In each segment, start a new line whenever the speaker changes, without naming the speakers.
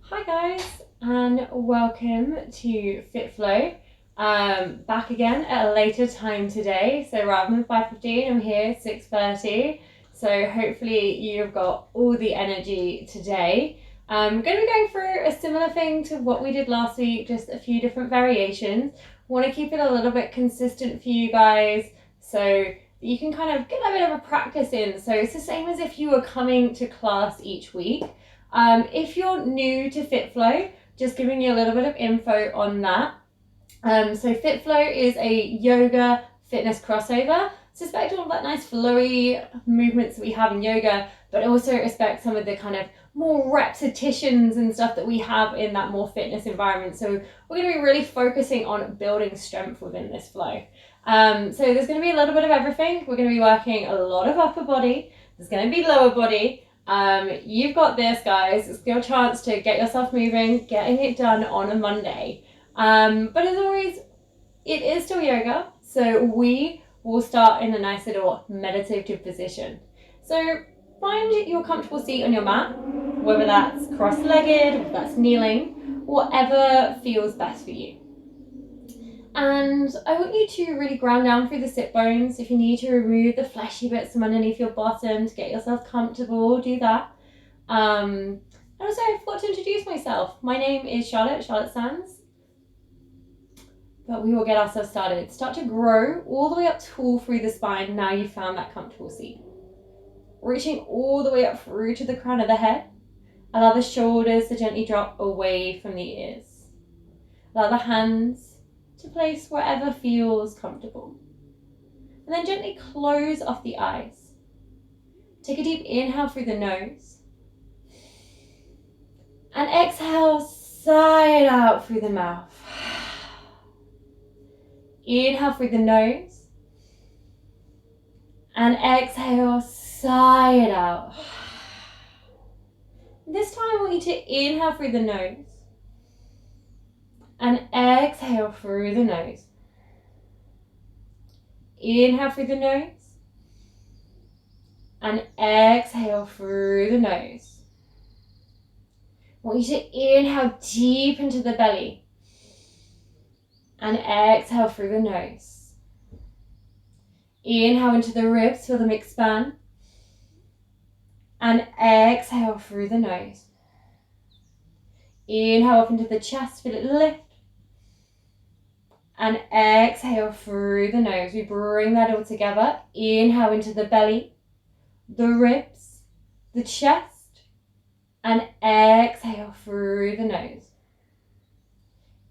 Hi guys, and welcome to FITFLO. Back again at a later time today. So rather than 5:15, I'm here at 6:30. So hopefully you've got all the energy today. I'm going to be going through a similar thing to what we did last week, just a few different variations. Want to keep it a little bit consistent for you guys so you can kind of get a bit of a practice in. So it's the same as if you were coming to class each week. If you're new to FITFLO, just giving you a little bit of info on that. So FITFLO is a yoga fitness crossover. Suspect all of that nice flowy movements that we have in yoga, but also respect some of the kind of more repetitions and stuff that we have in that more fitness environment. So we're going to be really focusing on building strength within this flow. So there's going to be a little bit of everything. We're going to be working a lot of upper body. There's going to be lower body. You've got this, guys. It's your chance to get yourself moving, getting it done on a Monday. But as always, it is still yoga, so we will start in a nice little meditative position. So find your comfortable seat on your mat, whether that's cross-legged, whether that's kneeling, whatever feels best for you. And I want you to really ground down through the sit bones. If you need to remove the fleshy bits from underneath your bottom to get yourself comfortable, do that. And also, I forgot to introduce myself. My name is Charlotte Sands. But we will get ourselves started. Start to grow all the way up tall through the spine. Now you've found that comfortable seat. Reaching all the way up through to the crown of the head. Allow the shoulders to gently drop away from the ears. Allow the hands to place wherever feels comfortable. And then gently close off the eyes. Take a deep inhale through the nose. And exhale, sigh it out through the mouth. Inhale through the nose. And exhale, sigh it out. This time I want you to inhale through the nose. And exhale through the nose. Inhale through the nose. And exhale through the nose. I want you to inhale deep into the belly. And exhale through the nose. Inhale into the ribs, feel them expand. And exhale through the nose. Inhale up into the chest, feel it lift. And exhale through the nose. We bring that all together. Inhale into the belly, the ribs, the chest. And exhale through the nose.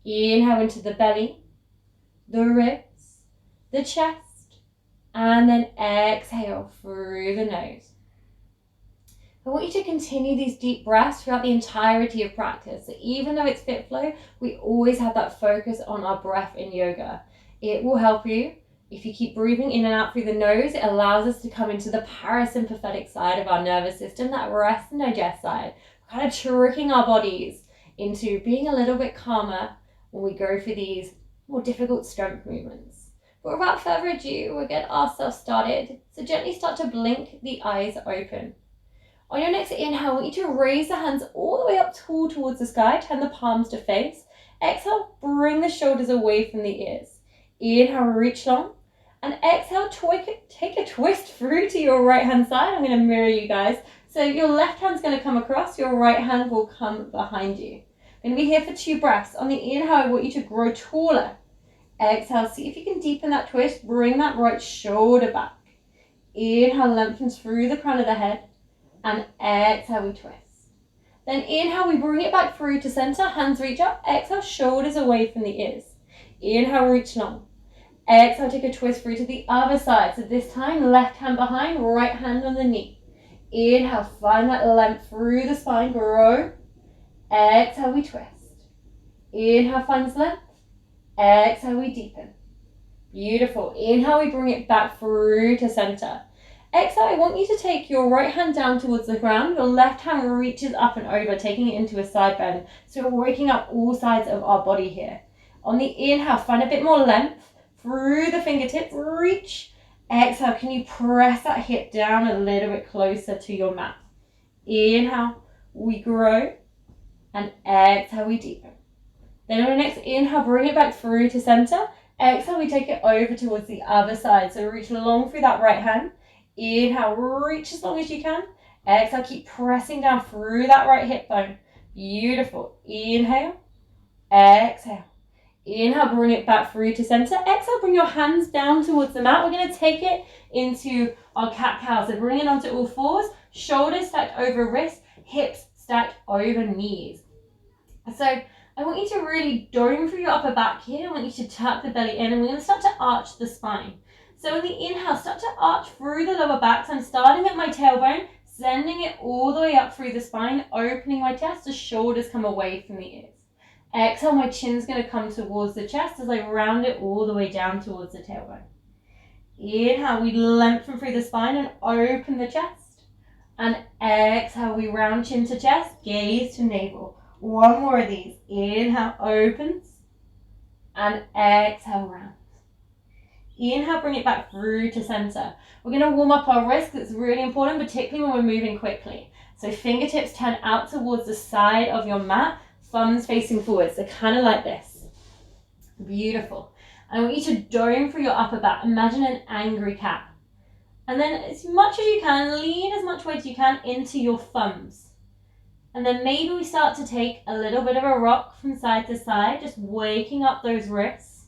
Inhale into the belly, the ribs, the chest, and then exhale through the nose. I want you to continue these deep breaths throughout the entirety of practice. So even though it's FITFLO, we always have that focus on our breath in yoga. It will help you. If you keep breathing in and out through the nose, it allows us to come into the parasympathetic side of our nervous system, that rest and digest side. We're kind of tricking our bodies into being a little bit calmer when we go for these more difficult strength movements. But without further ado, we'll get ourselves started. So gently start to blink the eyes open. On your next inhale, I want you to raise the hands all the way up tall towards the sky. Turn the palms to face. Exhale, bring the shoulders away from the ears. Inhale, reach long. And exhale, take a twist through to your right hand side. I'm going to mirror you guys. So your left hand's going to come across, your right hand will come behind you. We're going to be here for 2 breaths. On the inhale, I want you to grow taller. Exhale, see if you can deepen that twist. Bring that right shoulder back. Inhale, lengthens through the crown of the head. And exhale, we twist. Then inhale, we bring it back through to center. Hands reach up. Exhale, shoulders away from the ears. Inhale, reach long. Exhale, take a twist through to the other side. So this time, left hand behind, right hand on the knee. Inhale, find that length through the spine. Grow. Exhale, we twist. Inhale, finds length. Exhale, we deepen. Beautiful. Inhale, we bring it back through to center. Exhale, I want you to take your right hand down towards the ground. Your left hand reaches up and over, taking it into a side bend. So we're waking up all sides of our body here. On the inhale, find a bit more length through the fingertips. Reach. Exhale, can you press that hip down a little bit closer to your mat? Inhale, we grow. And exhale, we deepen. Then on the next inhale, bring it back through to center. Exhale, we take it over towards the other side. So reach long through that right hand. Inhale, reach as long as you can. Exhale, keep pressing down through that right hip bone. Beautiful. Inhale, exhale. Inhale, bring it back through to center. Exhale, bring your hands down towards the mat. We're going to take it into our cat-cow. So bring it onto all fours, shoulders stacked over wrists, hips stacked over knees. So I want you to really dome through your upper back here. I want you to tuck the belly in, and we're going to start to arch the spine. So on the inhale, start to arch through the lower back. So I'm starting at my tailbone, sending it all the way up through the spine, opening my chest, the shoulders come away from the ears. Exhale, my chin's going to come towards the chest as I round it all the way down towards the tailbone. Inhale, we lengthen through the spine and open the chest. And exhale, we round chin to chest, gaze to navel. One more of these. Inhale, opens. And exhale, rounds. Inhale, bring it back through to center. We're going to warm up our wrists. It's really important, particularly when we're moving quickly. So fingertips turn out towards the side of your mat. Thumbs facing forward, so kind of like this. Beautiful. I want you to dome through your upper back. Imagine an angry cat. And then as much as you can, lean as much weight as you can into your thumbs. And then maybe we start to take a little bit of a rock from side to side, just waking up those wrists.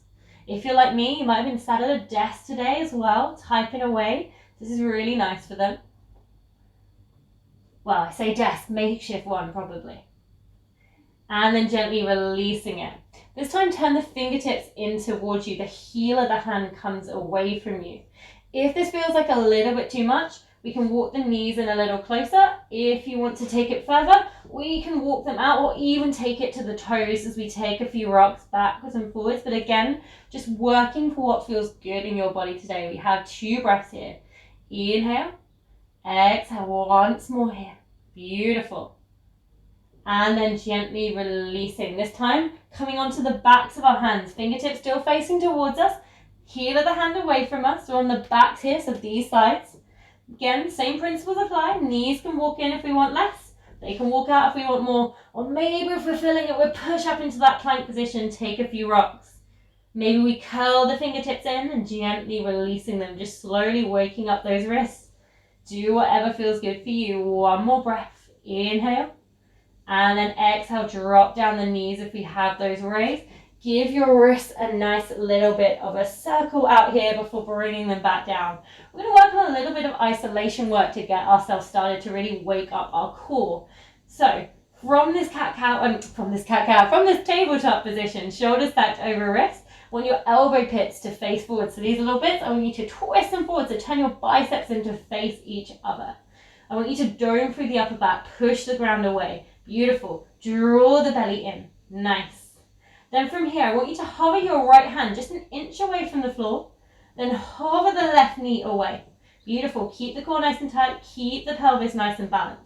If you're like me, you might have been sat at a desk today as well, typing away. This is really nice for them. Well, I say desk, makeshift one probably. And then gently releasing it. This time, turn the fingertips in towards you. The heel of the hand comes away from you. If this feels like a little bit too much, we can walk the knees in a little closer. If you want to take it further, we can walk them out or even take it to the toes as we take a few rocks backwards and forwards. But again, just working for what feels good in your body today. We have 2 breaths here. Inhale, exhale once more here. Beautiful. And then gently releasing. This time, coming onto the backs of our hands. Fingertips still facing towards us. Heel of the hand away from us. We're on the backs here, so these sides. Again, same principles apply. Knees can walk in if we want less. They can walk out if we want more. Or maybe if we're feeling it, we'll push up into that plank position, take a few rocks. Maybe we curl the fingertips in and gently releasing them. Just slowly waking up those wrists. Do whatever feels good for you. One more breath. Inhale. And then exhale, drop down the knees if we have those raised. Give your wrists a nice little bit of a circle out here before bringing them back down. We're going to work on a little bit of isolation work to get ourselves started to really wake up our core. So from this tabletop position, shoulders stacked over wrists, I want your elbow pits to face forward. So these little bits, I want you to twist them forward, so turn your biceps in to face each other. I want you to dome through the upper back, push the ground away. Beautiful. Draw the belly in. Nice. Then from here, I want you to hover your right hand just an inch away from the floor. Then hover the left knee away. Beautiful. Keep the core nice and tight. Keep the pelvis nice and balanced.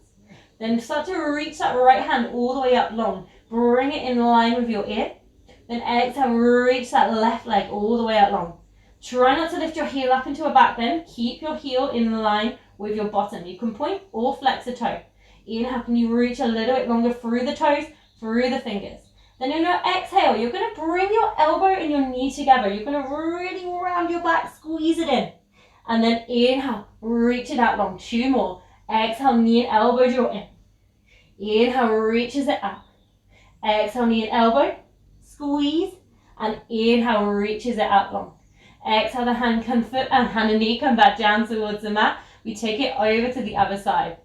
Then start to reach that right hand all the way up long. Bring it in line with your ear. Then exhale, reach that left leg all the way up long. Try not to lift your heel up into a back bend. Keep your heel in line with your bottom. You can point or flex a toe. Inhale, can you reach a little bit longer through the toes, through the fingers. Then in your exhale, you're going to bring your elbow and your knee together. You're going to really round your back, squeeze it in. And then inhale, reach it out long. 2 more. Exhale, knee and elbow draw in. Inhale, reaches it out. Exhale, knee and elbow, squeeze. And inhale, reaches it out long. Exhale, the hand and knee come back down towards the mat. We take it over to the other side.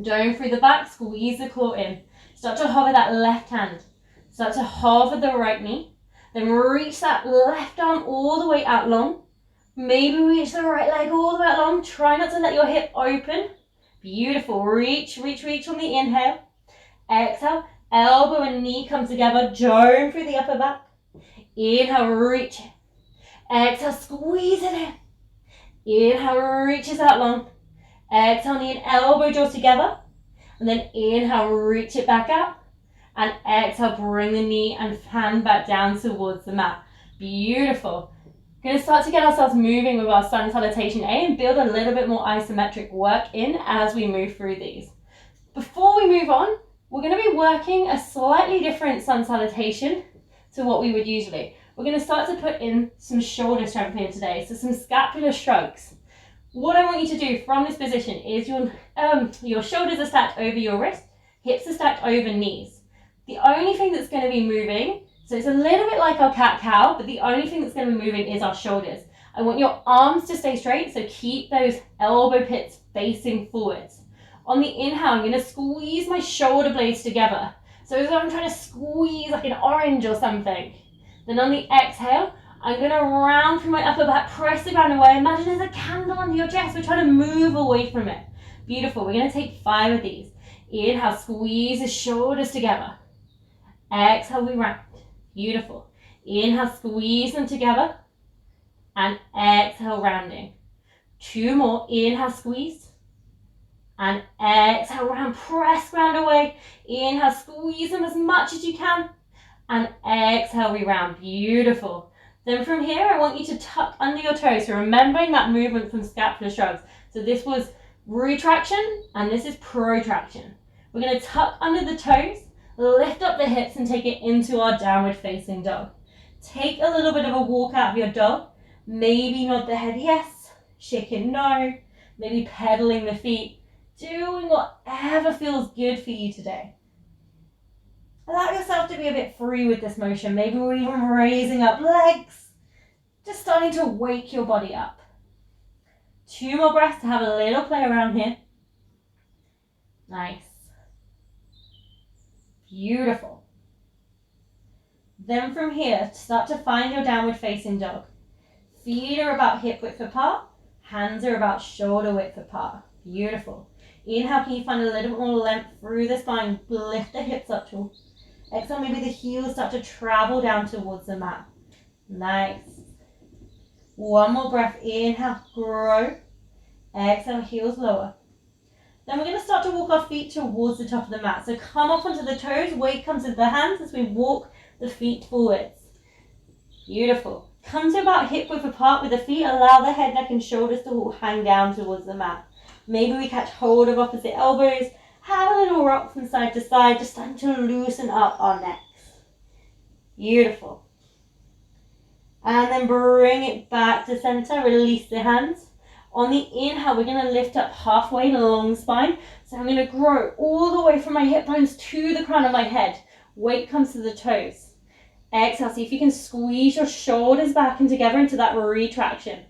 Dome through the back, squeeze the core in. Start to hover that left hand. Start to hover the right knee. Then reach that left arm all the way out long. Maybe reach the right leg all the way out long. Try not to let your hip open. Beautiful. Reach on the inhale. Exhale. Elbow and knee come together. Dome through the upper back. Inhale, reach it. Exhale, squeeze it in. Inhale, reaches out long. Exhale, knee and elbow draw together. And then inhale, reach it back out. And exhale, bring the knee and hand back down towards the mat. Beautiful. Going to start to get ourselves moving with our sun salutation A and build a little bit more isometric work in as we move through these. Before we move on, We're going to be working a slightly different sun salutation to what we would usually. We're going to start to put in some shoulder strength here today, so some scapular strokes. What I want you to do from this position is your shoulders are stacked over your wrist, hips are stacked over knees. The only thing that's going to be moving, so it's a little bit like our cat-cow, but the only thing that's going to be moving is our shoulders. I want your arms to stay straight, so keep those elbow pits facing forwards. On the inhale, I'm going to squeeze my shoulder blades together. So as though I'm trying to squeeze like an orange or something. Then on the exhale, I'm going to round through my upper back, press the ground away. Imagine there's a candle under your chest. We're trying to move away from it. Beautiful. We're going to take 5 of these. Inhale, squeeze the shoulders together. Exhale, we round. Beautiful. Inhale, squeeze them together. And exhale, rounding. 2 more. Inhale, squeeze. And exhale, round, press ground away. Inhale, squeeze them as much as you can. And exhale, we round. Beautiful. Then from here, I want you to tuck under your toes. So remembering that movement from scapular strokes. So this was retraction and this is protraction. We're going to tuck under the toes, lift up the hips and take it into our downward facing dog. Take a little bit of a walk out of your dog. Maybe nod the head yes, chicken no, maybe pedaling the feet. Doing whatever feels good for you today. Allow yourself to be a bit free with this motion. Maybe we're even raising up legs. Just starting to wake your body up. 2 more breaths to have a little play around here. Nice. Beautiful. Then from here, start to find your downward facing dog. Feet are about hip width apart. Hands are about shoulder width apart. Beautiful. Inhale, can you find a little bit more length through the spine? Lift the hips up tall. Exhale, maybe the heels start to travel down towards the mat. Nice. 1 more breath. Inhale, grow. Exhale, heels lower. Then we're going to start to walk our feet towards the top of the mat. So come up onto the toes, weight comes with the hands as we walk the feet forwards. Beautiful. Come to about hip width apart with the feet. Allow the head, neck and shoulders to all hang down towards the mat. Maybe we catch hold of opposite elbows. Have a little rock from side to side, just starting to loosen up our necks. Beautiful. And then bring it back to center, release the hands. On the inhale, we're going to lift up halfway long spine. So I'm going to grow all the way from my hip bones to the crown of my head. Weight comes to the toes. Exhale, see if you can squeeze your shoulders back and together into that retraction.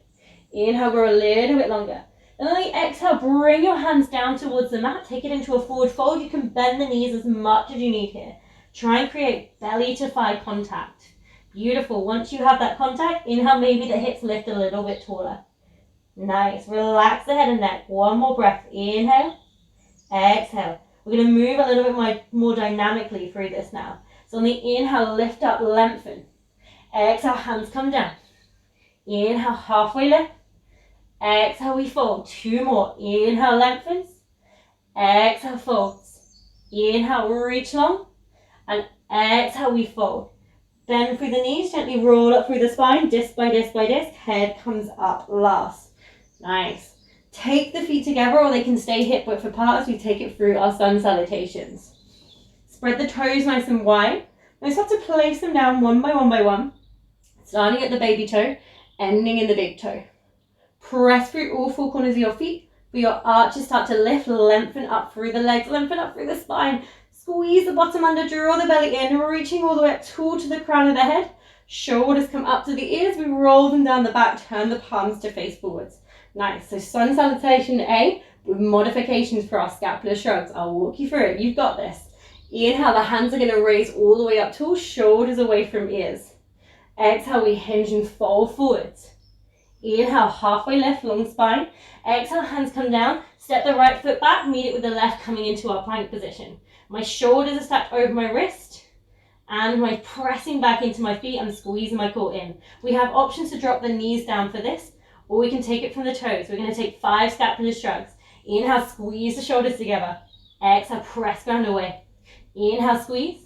Inhale, grow a little bit longer. And on the exhale, bring your hands down towards the mat. Take it into a forward fold. You can bend the knees as much as you need here. Try and create belly to thigh contact. Beautiful. Once you have that contact, inhale, maybe the hips lift a little bit taller. Nice. Relax the head and neck. 1 more breath. Inhale. Exhale. We're going to move a little bit more dynamically through this now. So on the inhale, lift up, lengthen. Exhale, hands come down. Inhale, halfway lift. Exhale, we fold. 2 more. Inhale, lengthens. Exhale, folds. Inhale, reach long. And exhale, we fold. Bend through the knees, gently roll up through the spine, disc by disc by disc. Head comes up last. Nice. Take the feet together or they can stay hip width apart as we take it through our sun salutations. Spread the toes nice and wide. We start to place them down one by one. Starting at the baby toe, ending in the big toe. Press through all 4 corners of your feet, but your arches start to lift, lengthen up through the legs, lengthen up through the spine. Squeeze the bottom under, draw the belly in, reaching all the way up tall to the crown of the head. Shoulders come up to the ears, we roll them down the back, turn the palms to face forwards. Nice, so sun salutation A with modifications for our scapular shrugs. I'll walk you through it, you've got this. Inhale, the hands are going to raise all the way up tall, shoulders away from ears. Exhale, we hinge and fold forwards. Inhale, halfway lift, long spine. Exhale, hands come down. Step the right foot back, meet it with the left coming into our plank position. My shoulders are stacked over my wrist. And my pressing back into my feet, I'm squeezing my core in. We have options to drop the knees down for this, or we can take it from the toes. We're going to take 5 scapular shrugs. Inhale, squeeze the shoulders together. Exhale, press ground away. Inhale, squeeze.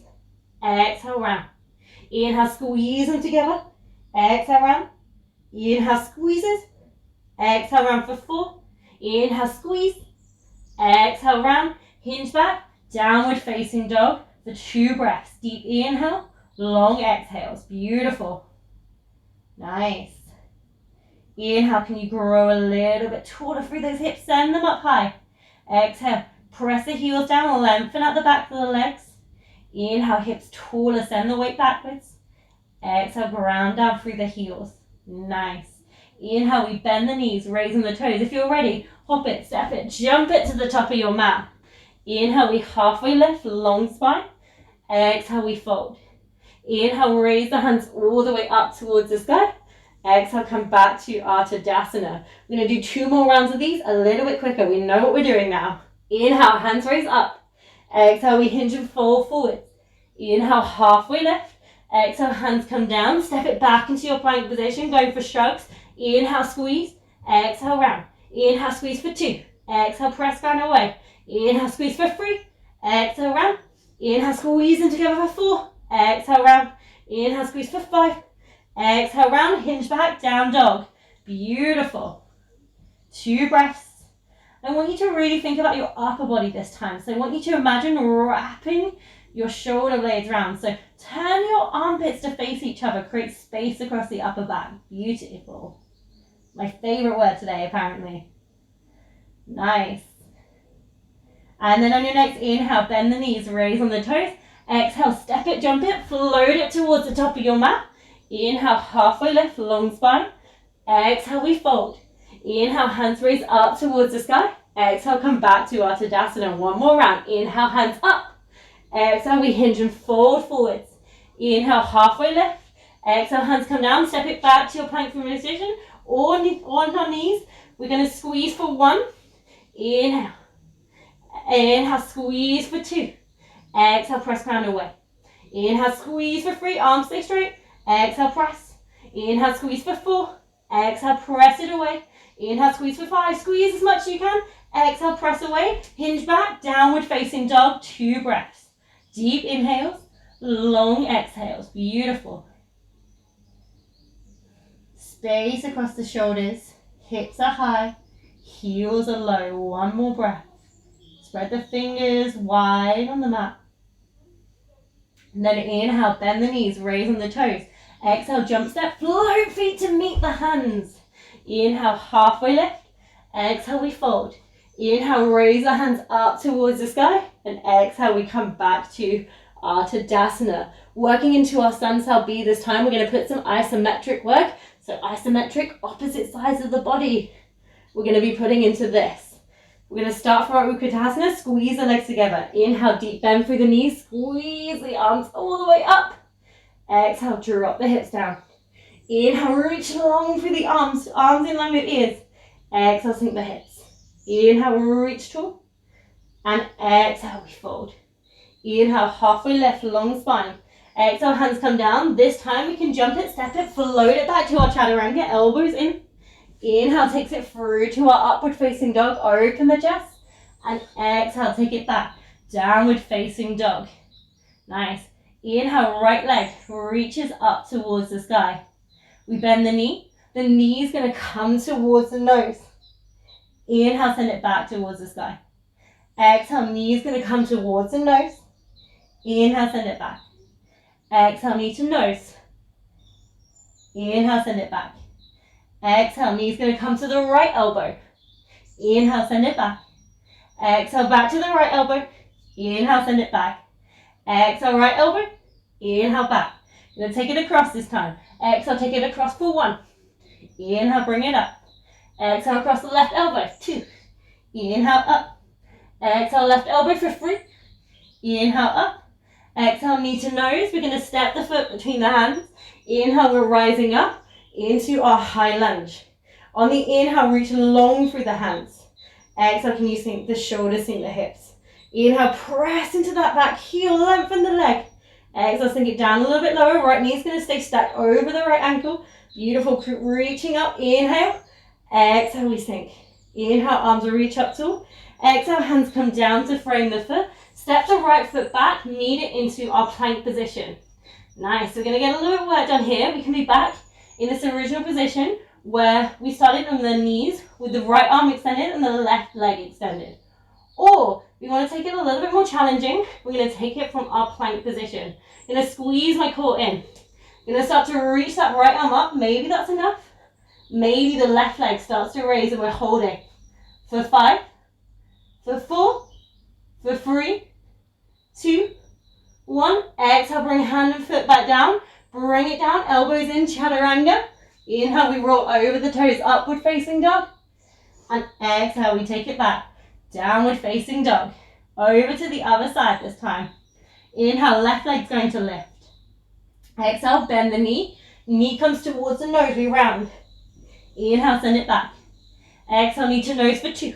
Exhale, round. Inhale, squeeze them together. Exhale, round. Inhale, squeezes. Exhale, round for 4. Inhale, squeeze. Exhale, round. Hinge back. Downward facing dog for 2 breaths. Deep inhale, long exhales. Beautiful. Nice. Inhale, can you grow a little bit taller through those hips? Send them up high. Exhale, press the heels down, lengthen out the back of the legs. Inhale, hips taller, send the weight backwards. Exhale, ground down through the heels. Nice. Inhale, we bend the knees, raising the toes. If you're ready, hop it, step it, jump it to the top of your mat. Inhale, we halfway lift, long spine. Exhale, we fold. Inhale, raise the hands all the way up towards the sky. Exhale, come back to Uttanasana. We're going to do 2 more rounds of these a little bit quicker. We know what we're doing now. Inhale, hands raise up. Exhale, we hinge and fold forward. Inhale, halfway lift. Exhale, hands come down. Step it back into your plank position, going for shrugs. Inhale, squeeze. Exhale, round. Inhale, squeeze for 2. Exhale, press down away. Inhale, squeeze for 3. Exhale, round. Inhale, squeeze in together for 4. Exhale, round. Inhale, squeeze for 5. Exhale, round, hinge back, down dog. Beautiful. 2 breaths. I want you to really think about your upper body this time. So I want you to imagine wrapping your shoulder blades round. So turn your armpits to face each other. Create space across the upper back. Beautiful. My favorite word today, apparently. Nice. And then on your next inhale, bend the knees, raise on the toes. Exhale, step it, jump it, float it towards the top of your mat. Inhale, halfway lift, long spine. Exhale, we fold. Inhale, hands raise up towards the sky. Exhale, come back to Uttanasana. 1 more round. Inhale, hands up. Exhale, we hinge and fold forwards. Inhale, halfway lift. Exhale, hands come down. Step it back to your plank position. Or on our knees. We're going to squeeze for 1. Inhale. Inhale, squeeze for 2. Exhale, press ground away. Inhale, squeeze for 3. Arms stay straight. Exhale, press. Inhale, squeeze for 4. Exhale, press it away. Inhale, squeeze for 5. Squeeze as much as you can. Exhale, press away. Hinge back, downward facing dog. 2 breaths. Deep inhales, long exhales. Beautiful. Space across the shoulders. Hips are high. Heels are low. 1 more breath. Spread the fingers wide on the mat. And then inhale, bend the knees, raise on the toes. Exhale, jump step, float feet to meet the hands. Inhale, halfway lift. Exhale, we fold. Inhale, raise the hands up towards the sky. And exhale, we come back to Uttanasana. Working into our sun cell B this time, we're going to put some isometric work. So isometric, opposite sides of the body. We're going to be putting into this. We're going to start from our Uttanasana, squeeze the legs together. Inhale, deep bend through the knees, squeeze the arms all the way up. Exhale, drop the hips down. Inhale, reach long through the arms in line with ears. Exhale, sink the hips. Inhale, reach tall. And exhale, we fold. Inhale, halfway lift, long spine. Exhale, hands come down. This time we can jump it, step it, float it back to our chaturanga, elbows in. Inhale, takes it through to our upward facing dog. Open the chest. And exhale, take it back. Downward facing dog. Nice. Inhale, right leg reaches up towards the sky. We bend the knee. The knee is going to come towards the nose. Inhale, send it back towards the sky. Exhale, knee is going to come towards the nose. Inhale, send it back. Exhale, knee to nose. Inhale, send it back. Exhale, knee's going to come to the right elbow. Inhale, send it back. Exhale, back to the right elbow. Inhale, send it back. Exhale, right elbow. Inhale, back. You're going to take it across this time. Exhale, take it across for 1. Inhale, bring it up. Exhale, across the left elbow. 2. Inhale, up. Exhale, left elbow for 3. Inhale, up. Exhale, knee to nose. We're going to step the foot between the hands. Inhale, we're rising up into our high lunge. On the inhale, reach long through the hands. Exhale, can you sink the shoulders, sink the hips. Inhale, press into that back heel, lengthen the leg. Exhale, sink it down a little bit lower. Right knee's going to stay stacked over the right ankle. Beautiful, reaching up. Inhale. Exhale, we sink. Inhale, arms reach up tall. Exhale, hands come down to frame the foot. Step the right foot back, knead it into our plank position. Nice, we're going to get a little bit of work done here. We can be back in this original position where we started on the knees with the right arm extended and the left leg extended. Or
We want to take it a little bit more challenging. We're going to take it from our plank position. I'm going to squeeze my core in. I'm going to start to reach that right arm up. Maybe that's enough. Maybe the left leg starts to raise and we're holding. For 5, for 4, for 3, 2, 1. Exhale, bring hand and foot back down. Bring it down, elbows in, chaturanga. Inhale, we roll over the toes, upward facing dog. And exhale, we take it back. Downward facing dog. Over to the other side this time. Inhale, left leg's going to lift. Exhale, bend the knee. Knee comes towards the nose, we round. Inhale, send it back. Exhale, knee to nose for 2.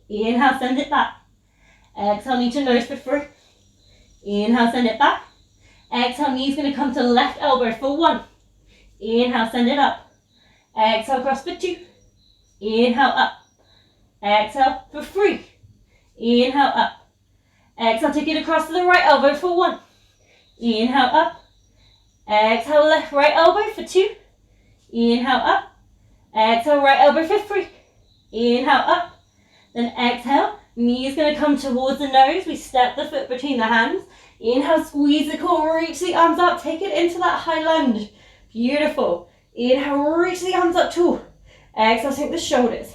Inhale, send it back. Exhale, knee to nose for 3. Inhale, send it back. Exhale, knee's going to come to left elbow for 1. Inhale, send it up. Exhale, cross for 2. Inhale, up. Exhale for 3. Inhale, up. Exhale, take it across to the right elbow for 1. Inhale, up. Exhale, left right elbow for 2. Inhale, up. Exhale, right elbow for 3. Inhale, up. Then exhale, knee is going to come towards the nose. We step the foot between the hands. Inhale, squeeze the core, reach the arms up. Take it into that high lunge. Beautiful. Inhale, reach the arms up tall. Exhale, sink the shoulders.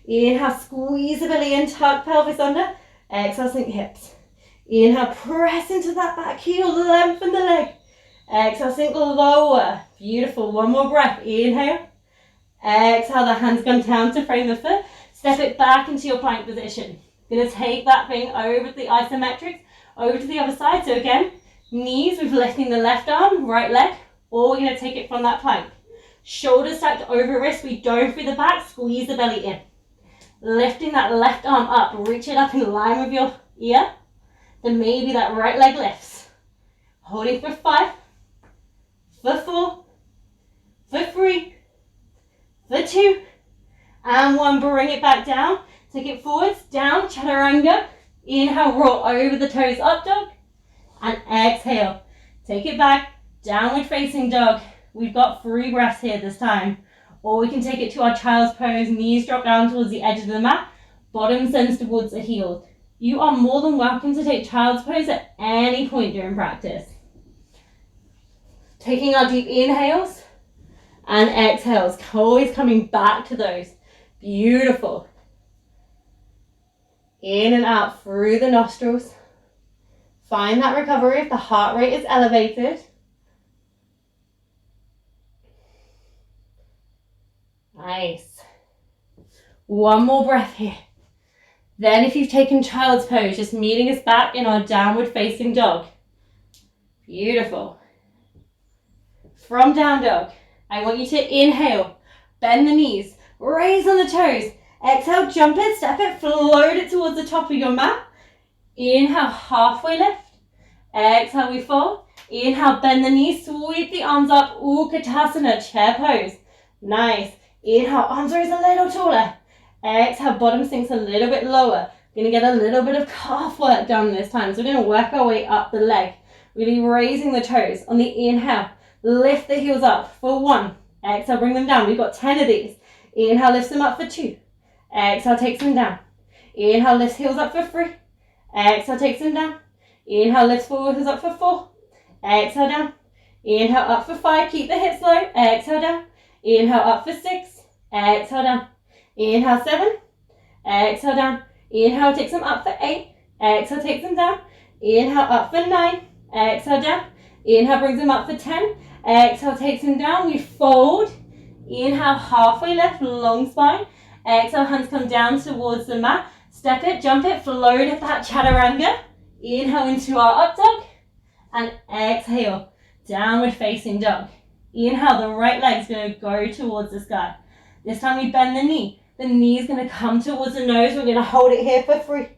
Inhale, squeeze the belly in, tuck pelvis under. Exhale, sink hips. Inhale, press into that back heel, lengthen the leg. Exhale, sink lower. Beautiful. One more breath. Inhale. Exhale, the hands come down to frame the foot. Step it back into your plank position. Gonna take that thing over to the isometrics, over to the other side. So again, knees with lifting the left arm, right leg, or we're gonna take it from that plank. Shoulders stacked over wrist, we dove through the back, squeeze the belly in. Lifting that left arm up, reach it up in line with your ear. Then maybe that right leg lifts. Holding for 5, for 4, for 3, for 2, and 1. Bring it back down. Take it forwards, down, chaturanga. Inhale, roll over the toes, up dog. And exhale. Take it back, downward facing dog. We've got 3 breaths here this time. Or we can take it to our child's pose, knees drop down towards the edge of the mat, bottom sends towards the heels. You are more than welcome to take child's pose at any point during practice. Taking our deep inhales and exhales, always coming back to those. Beautiful. In and out through the nostrils. Find that recovery if the heart rate is elevated. Nice. One more breath here. Then if you've taken child's pose, just meeting us back in our downward facing dog. Beautiful. From down dog, I want you to inhale, bend the knees, raise on the toes. Exhale, jump it, step it, float it towards the top of your mat. Inhale, halfway lift. Exhale, we fold. Inhale, bend the knees, sweep the arms up, Utkatasana, chair pose. Nice. Inhale, arms raise a little taller. Exhale, bottom sinks a little bit lower. We're going to get a little bit of calf work done this time. So we're going to work our way up the leg. Really raising the toes. On the inhale, lift the heels up for 1. Exhale, bring them down. We've got 10 of these. Inhale, lifts them up for 2. Exhale, takes them down. Inhale, lifts heels up for 3. Exhale, takes them down. Inhale, lifts forward, heels up for 4. Exhale, down. Inhale, up for 5. Keep the hips low. Exhale, down. Inhale, up for 6. Exhale, down. Inhale, 7. Exhale, down. Inhale, takes them up for 8. Exhale, takes them down. Inhale, up for 9. Exhale, down. Inhale, brings them up for 10. Exhale, takes them down. We fold. Inhale, halfway lift, long spine. Exhale, hands come down towards the mat. Step it, jump it, float it, that chaturanga. Inhale into our up dog. And exhale, downward facing dog. Inhale, the right leg's going to go towards the sky. This time we bend the knee. The knee is going to come towards the nose. We're going to hold it here for 3,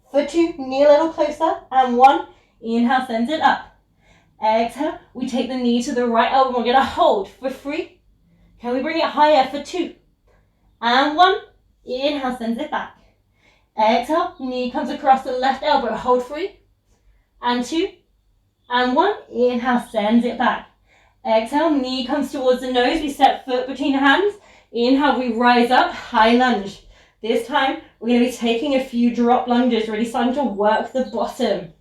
for 2, knee a little closer, and 1. Inhale, sends it up. Exhale, we take the knee to the right elbow. We're going to hold for 3. Can we bring it higher for 2? And 1. Inhale, sends it back. Exhale, knee comes across the left elbow. Hold 3. And 2. And 1. Inhale, sends it back. Exhale, knee comes towards the nose. We step foot between hands. Inhale, we rise up, high lunge. This time, we're going to be taking a few drop lunges, really starting to work the bottom.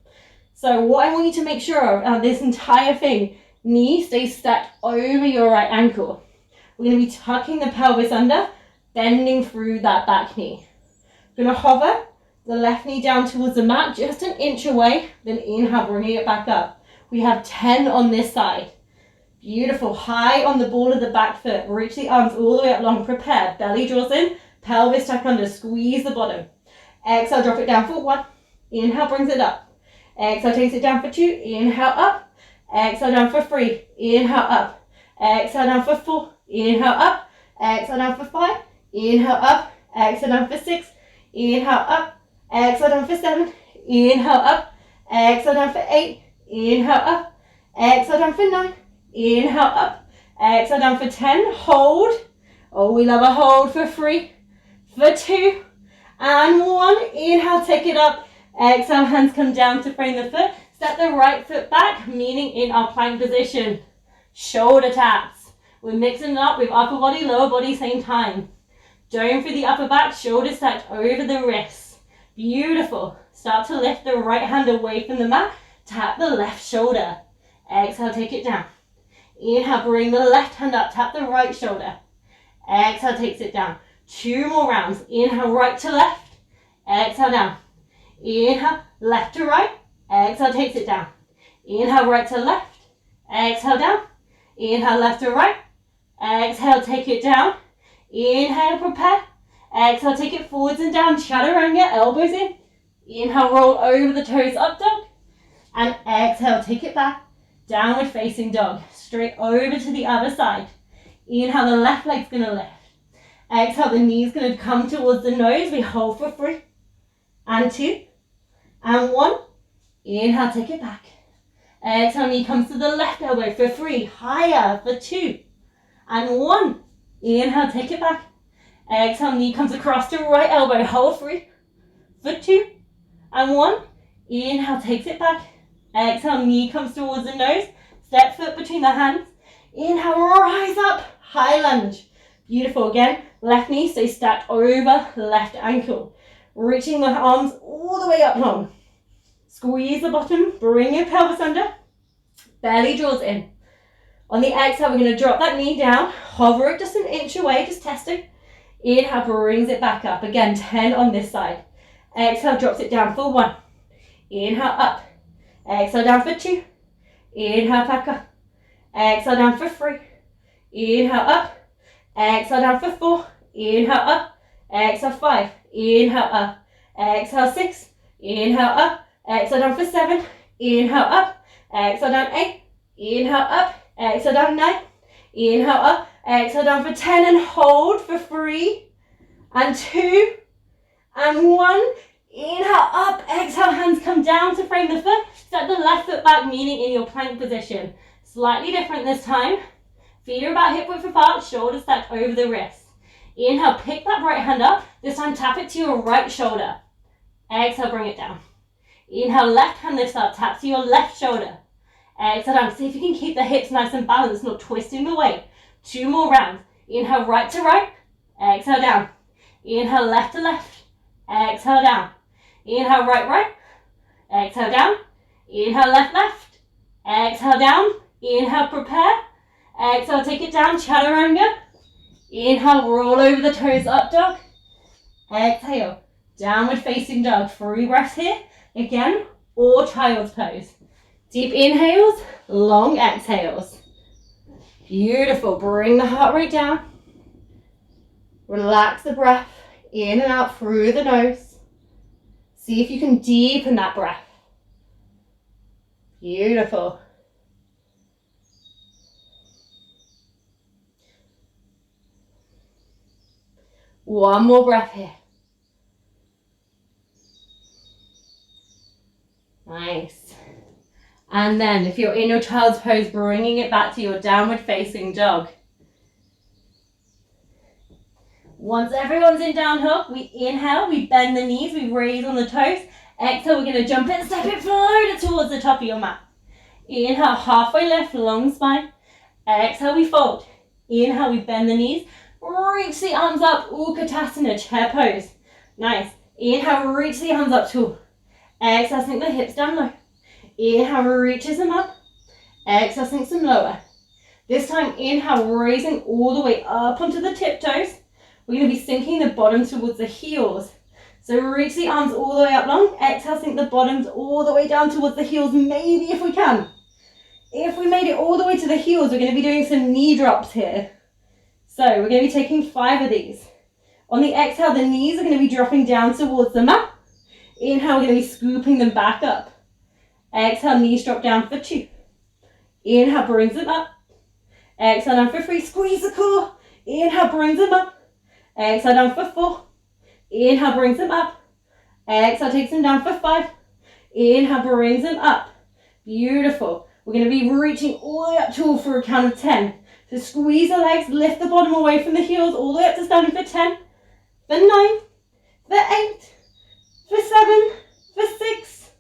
So what I want you to make sure of this entire thing, knee stays stacked over your right ankle. We're going to be tucking the pelvis under, bending through that back knee. We're going to hover the left knee down towards the mat, just an inch away, then inhale, bringing it back up. We have 10 on this side. Beautiful, high on the ball of the back foot. Reach the arms all the way up long, prepare. Belly draws in, pelvis tuck under, squeeze the bottom. Exhale, drop it down for 1. Inhale, brings it up. Exhale, takes it down for 2. Inhale, up. Exhale, down for 3. Inhale, up. Exhale, down for 4. Inhale, up. Exhale, down for 5. Inhale, up. Exhale, down for 6. Inhale, up. Exhale, down for 7. Inhale, up. Exhale, down for 8. Inhale, up. Exhale, down for 9. Inhale, up. Exhale, down for 10. Hold. Oh, we love a hold for 3, for 2, and 1. Inhale, take it up. Exhale, hands come down to frame the foot. Step the right foot back, meaning in our plank position. Shoulder taps. We're mixing it up with upper body, lower body, same time. Going through the upper back, shoulders stacked over the wrists. Beautiful. Start to lift the right hand away from the mat. Tap the left shoulder. Exhale, take it down. Inhale, bring the left hand up. Tap the right shoulder. Exhale, takes it down. 2 more rounds. Inhale, right to left. Exhale, down. Inhale, left to right. Exhale, takes it down. Inhale, right to left. Exhale, down. Inhale, left to right. Exhale, take it down. Inhale, prepare. Exhale, take it forwards and down. Chaturanga, elbows in. Inhale, roll over the toes, up dog. And exhale, take it back. Downward facing dog. Straight over to the other side. Inhale, the left leg's going to lift. Exhale, the knee's going to come towards the nose. We hold for 3, and 2, and 1. Inhale, take it back. Exhale, knee comes to the left elbow for 3, higher for 2, and 1. Inhale, take it back. Exhale, knee comes across to right elbow, hold 3, for 2, and 1. Inhale, takes it back. Exhale, knee comes towards the nose. Step foot between the hands. Inhale, rise up, high lunge. Beautiful. Again, left knee stays stacked over left ankle. Reaching the arms all the way up long. Squeeze the bottom, bring your pelvis under. Belly draws in. On the exhale, we're going to drop that knee down. Hover it just an inch away, just testing. Inhale, brings it back up. Again, 10 on this side. Exhale, drops it down for 1. Inhale, up. Exhale, down for 2. Inhale, back up. Exhale, down for 3. Inhale, up. Exhale, down for 4. Inhale, up. Exhale, 5. Inhale, up. Exhale, 6. Inhale, up. Exhale, down for 7. Inhale, up. Exhale, down 8. Inhale, up. Exhale, down 9. Inhale, up. Exhale, down for 10. And hold for 3, and 2, and 1. Inhale, up. Exhale, hands come down to frame the foot. Step the left foot back, meaning in your plank position. Slightly different this time. Feet are about hip width apart, shoulders stacked over the wrists. Inhale, pick that right hand up. This time tap it to your right shoulder. Exhale, bring it down. Inhale, left hand lifts up, tap to your left shoulder. Exhale down. See if you can keep the hips nice and balanced, not twisting the weight. 2 more rounds. Inhale, right to right. Exhale, down. Inhale, left to left. Exhale, down. Inhale, right, right. Exhale, down. Inhale, left, left. Exhale, down. Inhale, prepare. Exhale, take it down, chaturanga. Inhale, roll over the toes, up dog. Exhale, downward facing dog. 3 breaths here. Again, or child's pose. Deep inhales, long exhales. Beautiful. Bring the heart rate down. Relax the breath in and out through the nose. See if you can deepen that breath. Beautiful. One more breath here. Nice. And then if you're in your child's pose, bringing it back to your downward facing dog. Once everyone's in down dog, we inhale, we bend the knees, we raise on the toes. Exhale, we're going to jump it, step it, float it towards the top of your mat. Inhale, halfway lift, long spine. Exhale, we fold. Inhale, we bend the knees, Reach the arms up, Utkatasana, chair pose. Nice. Inhale, reach the arms up tall. Exhale, sink the hips down low. Inhale, reaches them up. Exhale, sinks them lower. This time, inhale, raising all the way up onto the tiptoes. We're going to be sinking the bottom towards the heels. So reach the arms all the way up long. Exhale, sink the bottoms all the way down towards the heels, maybe if we can. If we made it all the way to the heels, we're going to be doing some knee drops here. So we're going to be taking 5 of these. On the exhale, the knees are going to be dropping down towards the mat. Inhale, we're going to be scooping them back up. Exhale, knees drop down for 2. Inhale, brings them up. Exhale, down for 3. Squeeze the core. Inhale, brings them up. Exhale, down for 4. Inhale, brings them up. Exhale, takes them down for 5. Inhale, brings them up. Beautiful. We're going to be reaching all the way up tall for a count of 10. So squeeze the legs, lift the bottom away from the heels, all the way up to standing for 10, for 9, for 8, for 7, for 6,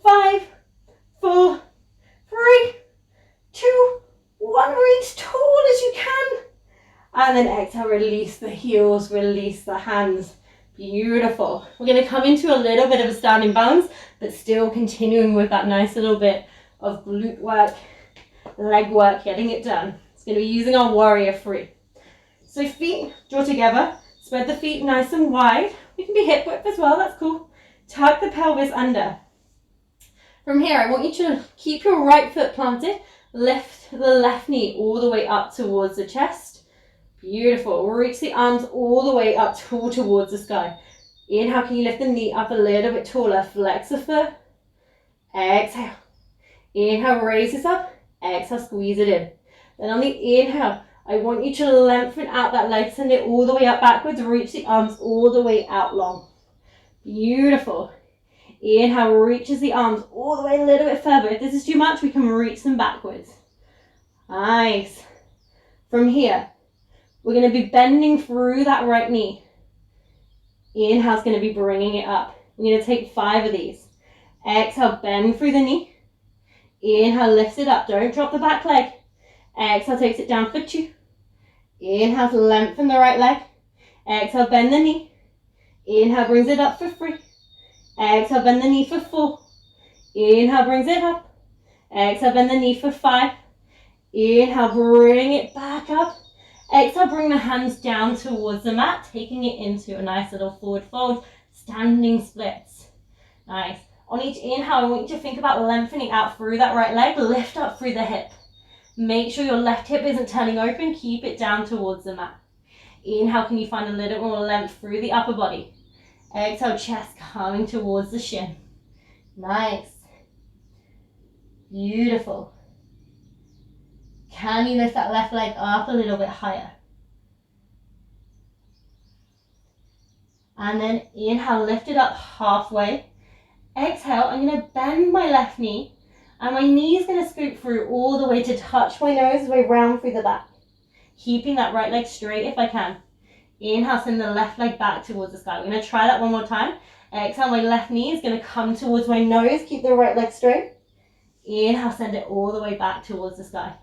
5, 4, 3, 2, 1. Reach tall as you can. And then exhale, release the heels, release the hands. Beautiful. We're going to come into a little bit of a standing balance, but still continuing with that nice little bit of glute work, leg work, getting it done. It's going to be using our warrior 3. So feet draw together, spread the feet nice and wide. We can be hip width as well, that's cool. Tuck the pelvis under. From here, I want you to keep your right foot planted, lift the left knee all the way up towards the chest. Beautiful. Reach the arms all the way up tall towards the sky. Inhale, can you lift the knee up a little bit taller? Flex the foot. Exhale. Inhale, raise this up. Exhale, squeeze it in. Then on the inhale, I want you to lengthen out that leg, send it all the way up backwards, reach the arms all the way out long. Beautiful. Inhale, reaches the arms all the way a little bit further. If this is too much, we can reach them backwards. Nice. From here, we're going to be bending through that right knee. Inhale's going to be bringing it up. We're going to take 5 of these. Exhale, bend through the knee. Inhale, lifts it up. Don't drop the back leg. Exhale, takes it down for 2. Inhale, lengthen the right leg. Exhale, bend the knee. Inhale, brings it up for 3. Exhale, bend the knee for 4. Inhale, brings it up. Exhale, bend the knee for 5. Inhale, bring it back up. Exhale, bring the hands down towards the mat, taking it into a nice little forward fold, standing splits. Nice. On each inhale, I want you to think about lengthening out through that right leg, lift up through the hip. Make sure your left hip isn't turning open, keep it down towards the mat. Inhale, can you find a little more length through the upper body? Exhale, chest coming towards the shin. Nice. Beautiful. Can you lift that left leg up a little bit higher? And then inhale, lift it up halfway. Exhale, I'm going to bend my left knee and my knee is going to scoop through all the way to touch my nose way round through the back. Keeping that right leg straight if I can. Inhale, send the left leg back towards the sky. We're going to try that one more time. Exhale, my left knee is going to come towards my nose. Keep the right leg straight. Inhale, send it all the way back towards the sky.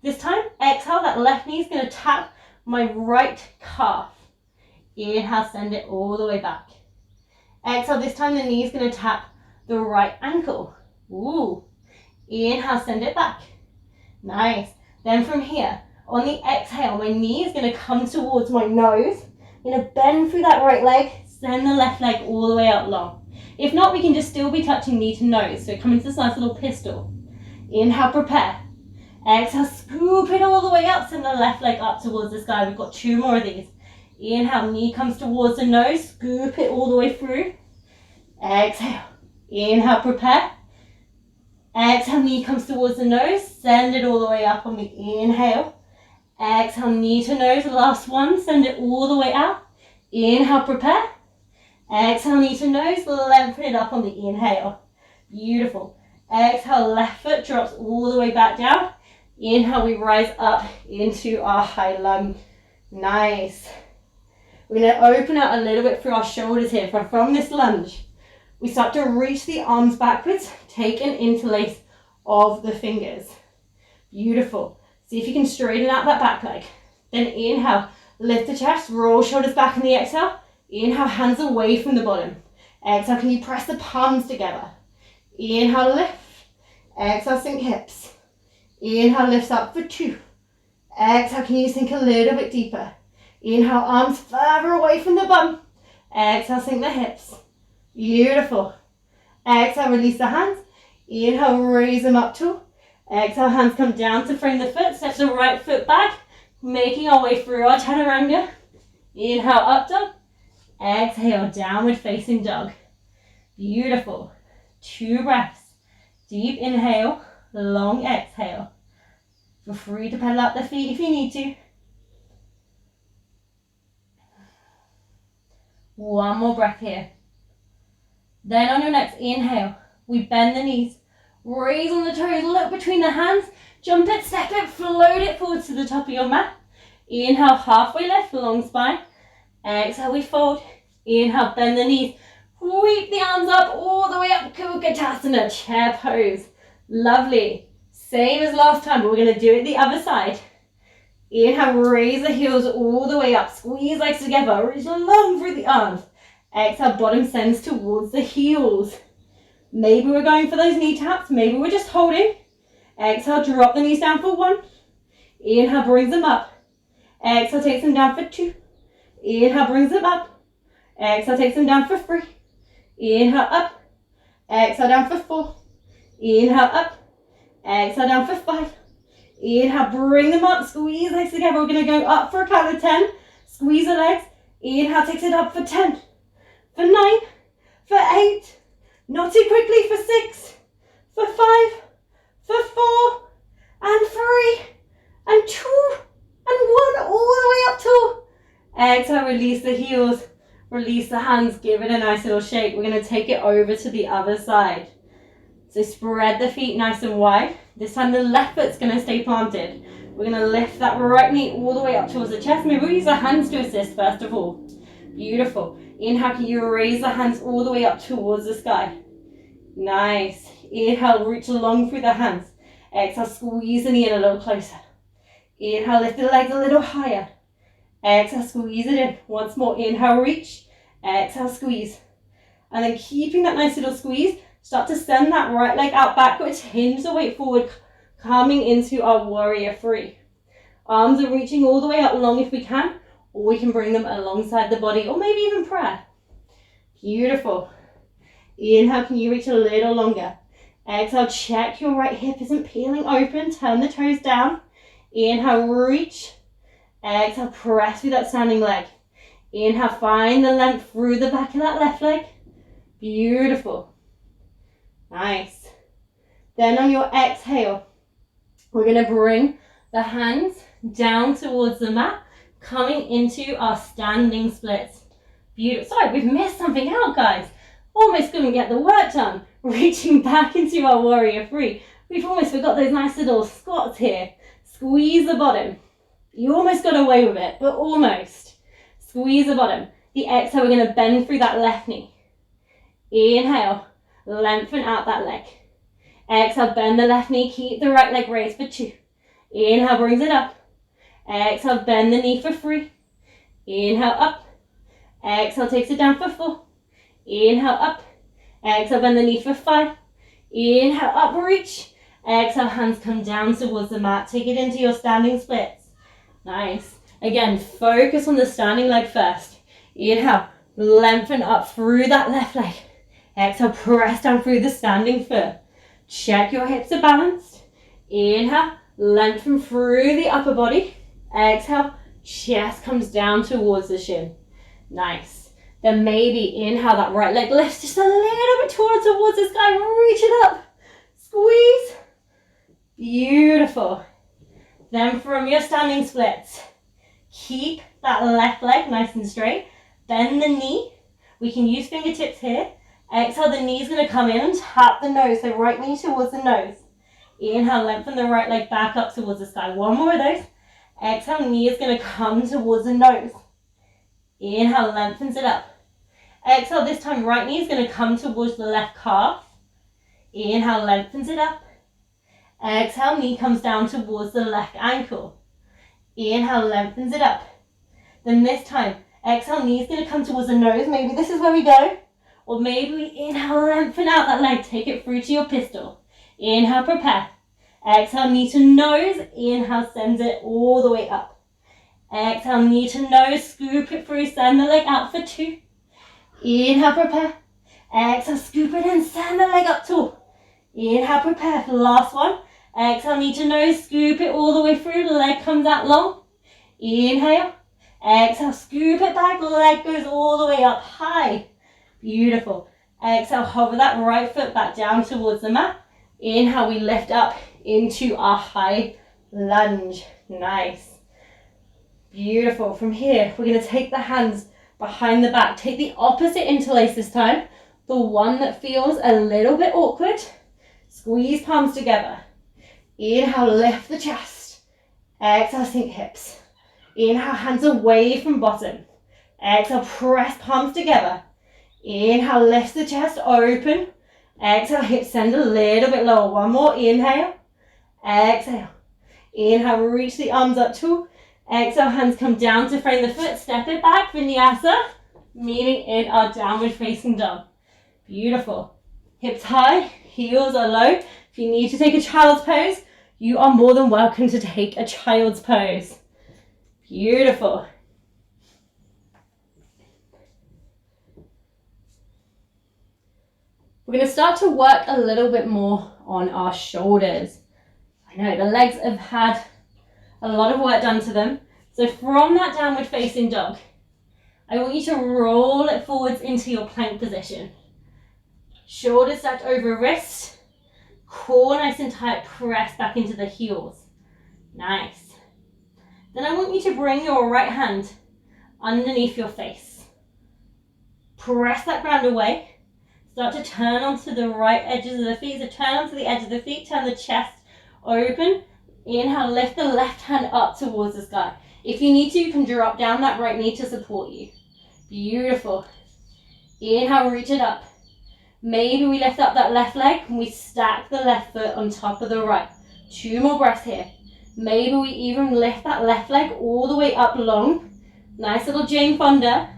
This time, exhale, that left knee is going to tap my right calf. Inhale, send it all the way back. Exhale, this time the knee is going to tap the right ankle. Ooh. Inhale, send it back. Nice. Then from here, on the exhale, my knee is going to come towards my nose. I'm going to bend through that right leg, send the left leg all the way up long. If not, we can just still be touching knee to nose. So come into this nice little pistol. Inhale, prepare. Exhale, scoop it all the way up, send the left leg up towards the sky. We've got 2 more of these. Inhale, knee comes towards the nose, scoop it all the way through. Exhale. Inhale, prepare. Exhale, knee comes towards the nose, send it all the way up on the inhale. Exhale, knee to nose, last one, send it all the way out. Inhale, prepare. Exhale, knee to nose, lengthen it up on the inhale. Beautiful. Exhale, left foot drops all the way back down. Inhale, we rise up into our high lunge. Nice. We're going to open out a little bit through our shoulders here. From this lunge, we start to reach the arms backwards, take an interlace of the fingers. Beautiful. See if you can straighten out that back leg. Then inhale, Lift the chest, roll shoulders back in the exhale. Inhale, hands away from the bottom. Exhale, can you press the palms together? Inhale, lift. Exhale, sink hips. Inhale, lifts up for 2. Exhale, can you sink a little bit deeper? Inhale, arms further away from the bum. Exhale, sink the hips. Beautiful. Exhale, release the hands. Inhale, raise them up tall. Exhale, hands come down to frame the foot. Step the right foot back, making our way through our chaturanga. Inhale, up dog. Exhale, downward facing dog. Beautiful. 2 breaths. Deep inhale, long exhale. Feel free to pedal up the feet if you need to. 1 more breath here. Then on your next inhale, we bend the knees, raise on the toes, look between the hands, jump it, step it, float it forward to the top of your mat. Inhale, halfway lift, long spine. Exhale, we fold. Inhale, bend the knees, sweep the arms up all the way up, Kukatasana, chair pose. Lovely. Same as last time, but we're going to do it the other side. Inhale, raise the heels all the way up, squeeze legs together, reach long through the arms. Exhale, bottom sends towards the heels. Maybe we're going for those knee taps, maybe we're just holding. Exhale, drop the knees down for 1. Inhale, brings them up. Exhale, takes them down for 2. Inhale, brings them up. Exhale, takes them down for 3. Inhale, up. Exhale, down for 4. Inhale, up. Exhale, down for 5. Inhale, bring them up, squeeze legs together. We're going to go up for a count of 10. Squeeze the legs. Inhale, takes it up for 10, for 9, for 8. Not too quickly, for 6, for 5, for 4, and 3, and 2, and 1, all the way up tall. Exhale, release the heels, release the hands, give it a nice little shake. We're going to take it over to the other side. So spread the feet nice and wide. This time the left foot's going to stay planted. We're going to lift that right knee all the way up towards the chest. Maybe we'll use our hands to assist first of all. Beautiful. Inhale, can you raise the hands all the way up towards the sky? Nice. Inhale, reach long through the hands. Exhale, squeeze the knee in a little closer. Inhale, lift the legs a little higher. Exhale, squeeze it in. Once more, inhale, reach. Exhale, squeeze. And then keeping that nice little squeeze, start to send that right leg out backwards, hinge the weight forward, coming into our warrior 3. Arms are reaching all the way up long if we can, or we can bring them alongside the body, or maybe even prayer. Beautiful. Inhale, can you reach a little longer? Exhale, check your right hip isn't peeling open, turn the toes down. Inhale, reach. Exhale, press through that standing leg. Inhale, find the length through the back of that left leg. Beautiful. Nice. Then on your exhale, we're going to bring the hands down towards the mat, coming into our standing splits. Beautiful. Sorry, we've missed something out, guys. Almost couldn't get the work done. Reaching back into our warrior 3. We've almost forgot those nice little squats here. Squeeze the bottom. You almost got away with it, but almost. Squeeze the bottom. The exhale, we're going to bend through that left knee. Inhale, lengthen out that leg. Exhale, bend the left knee, keep the right leg raised for 2. Inhale, brings it up. Exhale, bend the knee for 3. Inhale, up. Exhale, takes it down for 4. Inhale, up. Exhale, bend the knee for 5. Inhale, up, reach. Exhale, hands come down towards the mat. Take it into your standing splits. Nice. Again, focus on the standing leg first. Inhale, lengthen up through that left leg. Exhale, press down through the standing foot. Check your hips are balanced. Inhale, lengthen through the upper body. Exhale, chest comes down towards the shin. Nice. Then maybe inhale, that right leg lifts just a little bit towards the sky. Reach it up. Squeeze. Beautiful. Then from your standing splits, keep that left leg nice and straight. Bend the knee. We can use fingertips here. Exhale, the knee's going to come in and tap the nose. So right knee towards the nose. Inhale, lengthen the right leg back up towards the sky. One more of those. Exhale, knee is going to come towards the nose. Inhale, lengthens it up. Exhale, this time right knee is going to come towards the left calf. Inhale, lengthens it up. Exhale, knee comes down towards the left ankle. Inhale, lengthens it up. Then this time, exhale, knees gonna come towards the nose. Maybe this is where we go. Or maybe we inhale, lengthen out that leg, take it through to your pistol. Inhale, prepare. Exhale, knee to nose. Inhale, send it all the way up. Exhale, knee to nose, scoop it through, send the leg out for 2. Inhale, prepare. Exhale, scoop it in, send the leg up tall. Inhale, prepare for the last one. Exhale, knee to nose, scoop it all the way through, the leg comes out long. Inhale. Exhale, scoop it back, leg goes all the way up high. Beautiful. Exhale, hover that right foot back down towards the mat. Inhale, we lift up into our high lunge. Nice. Beautiful. From here, we're going to take the hands behind the back. Take the opposite interlace this time. The one that feels a little bit awkward. Squeeze palms together. Inhale, lift the chest. Exhale, sink hips. Inhale, hands away from bottom. Exhale, press palms together. Inhale, lift the chest, open. Exhale, hips send a little bit lower. One more, inhale. Exhale. Inhale, reach the arms up tall. Exhale, hands come down to frame the foot. Step it back, vinyasa. Meaning in our downward facing dog. Beautiful. Hips high, heels are low. If you need to take a child's pose, you are more than welcome to take a child's pose. Beautiful. We're going to start to work a little bit more on our shoulders. I know the legs have had a lot of work done to them. So from that downward facing dog, I want you to roll it forwards into your plank position. Shoulders stacked over wrist, core nice and tight, press back into the heels. Nice. Then I want you to bring your right hand underneath your face. Press that ground away. Start to turn onto the right edges of the feet. So turn onto the edge of the feet, turn the chest open. Inhale, lift the left hand up towards the sky. If you need to, you can drop down that right knee to support you. Beautiful. Inhale, reach it up. Maybe we lift up that left leg and we stack the left foot on top of the right. 2 more breaths here. Maybe we even lift that left leg all the way up long. Nice little Jane Fonda.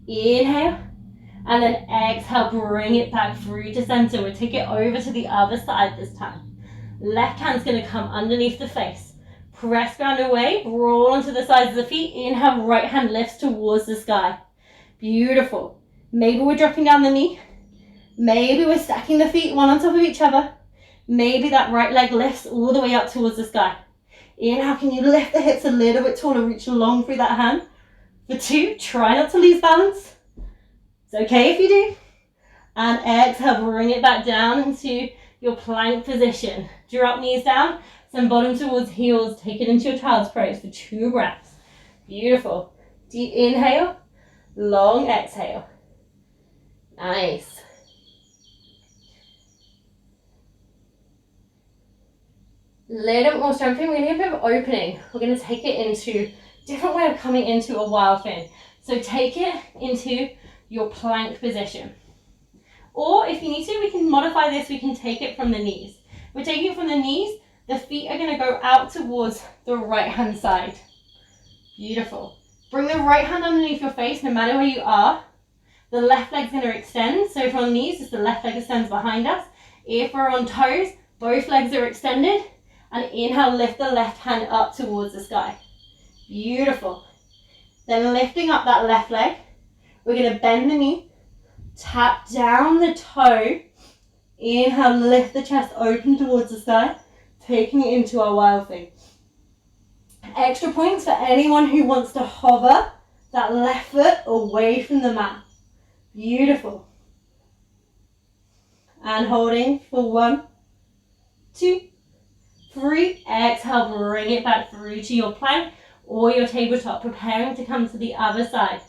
Inhale. And then exhale, bring it back through to center. We'll take it over to the other side this time. Left hand's going to come underneath the face. Press ground away, roll onto the sides of the feet. Inhale, right hand lifts towards the sky. Beautiful. Maybe we're dropping down the knee. Maybe we're stacking the feet one on top of each other. Maybe that right leg lifts all the way up towards the sky. Inhale, can you lift the hips a little bit taller, reach long through that hand? For 2, try not to lose balance. It's okay if you do. And exhale, bring it back down into your plank position. Drop knees down, send bottom towards heels, take it into your child's pose for 2 breaths. Beautiful. Deep inhale, long exhale. Nice. Little bit more strengthening. We're going to get a bit of opening. We're going to take it into different way of coming into a wild fin. So take it into your plank position. Or if you need to, we can modify this. We can take it from the knees. We're taking it from the knees. The feet are going to go out towards the right hand side. Beautiful. Bring the right hand underneath your face, no matter where you are. The left leg's going to extend. So if we're on knees, just the left leg extends behind us. If we're on toes, both legs are extended. And inhale, lift the left hand up towards the sky. Beautiful. Then lifting up that left leg, we're going to bend the knee, tap down the toe. Inhale, lift the chest open towards the sky, taking it into our wild thing. Extra points for anyone who wants to hover that left foot away from the mat. Beautiful. And holding for 1, 2, 3. Exhale, bring it back through to your plank or your tabletop, preparing to come to the other side.